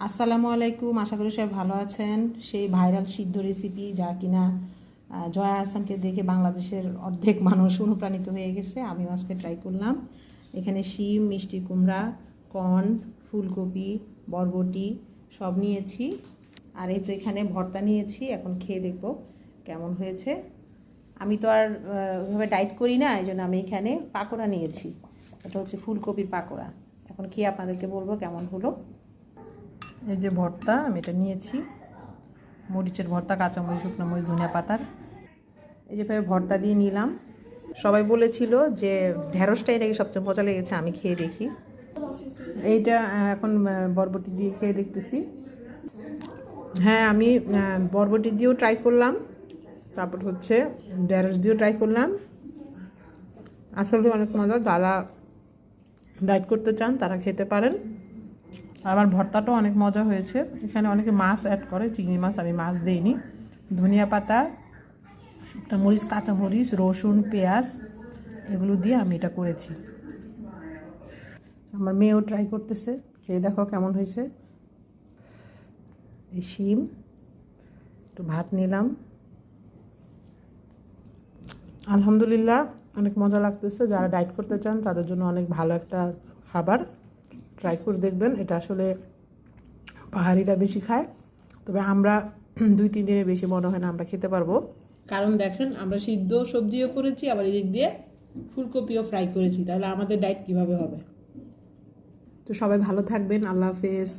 আসসালামু আলাইকুম, আশা করি সবাই ভালো আছেন। সেই ভাইরাল সিদ্ধ রেসিপি যা কিনা জয়া আহসানকে দেখে বাংলাদেশের অর্ধেক মানুষ অনুপ্রাণিত হয়ে গেছে, আমিও আজকে ট্রাই করলাম। এখানে শিম, মিষ্টি কুমড়া, কর্ন, ফুলকপি, বরবটি সব নিয়েছি। আর এই তো এখানে ভর্তা নিয়েছি, এখন খেয়ে দেখব কেমন হয়েছে। আমি তো আর ওইভাবে ডায়েট করি না, এই জন্য আমি এখানে পাকোড়া নিয়েছি। এটা হচ্ছে ফুলকপির পাকোড়া। এখন খেয়ে আপনাদেরকে বলবো কেমন হলো। এই যে ভর্তা আমি এটা নিয়েছি, মরিচের ভর্তা, কাঁচামরিচ, শুকনো মরিচ, ধনিয়া পাতার। এই যে ভর্তা দিয়ে নিলাম। সবাই বলেছিল যে ঢেঁড়সটাই নাকি সবচেয়ে মজা লেগেছে, আমি খেয়ে দেখি। এইটা এখন বরবটি দিয়ে খেয়ে দেখতেছি। হ্যাঁ, আমি বরবটি দিয়েও ট্রাই করলাম, তারপর হচ্ছে ঢেঁড়স দিয়েও ট্রাই করলাম। আসলে অনেক মজা, যারা ডায়েট করতে চান তারা খেতে পারেন। আমার ভর্তাটাও অনেক মজা হয়েছে। এখানে অনেকে মাছ অ্যাড করে, চিংড়ি মাছ, আমি মাছ দিইনি। ধনিয়া পাতা, শুকনো মরিচ, কাঁচামরিচ, রসুন, পেঁয়াজ এগুলো দিয়ে আমি এটা করেছি। আমার মেয়েও ট্রাই করতেছে, খেয়ে দেখো কেমন হয়েছে। এই শিম, একটু ভাত নিলাম। আলহামদুলিল্লাহ, অনেক মজা লাগতেছে। যারা ডায়েট করতে চান তাদের জন্য অনেক ভালো একটা খাবার, ট্রাই করে দেখবেন। এটা আসলে পাহাড়িরা বেশি খায়, তবে আমরা 2-3 দিনের বেশি মনে হয় না আমরা খেতে পারবো। কারণ দেখেন, আমরা সিদ্ধ সবজিও করেছি, আবার এদিক দিয়ে ফুলকপিও ফ্রাই করেছি, তাহলে আমাদের ডায়েট কিভাবে হবে। তো সবাই ভালো থাকবেন, আল্লাহ হাফেজ।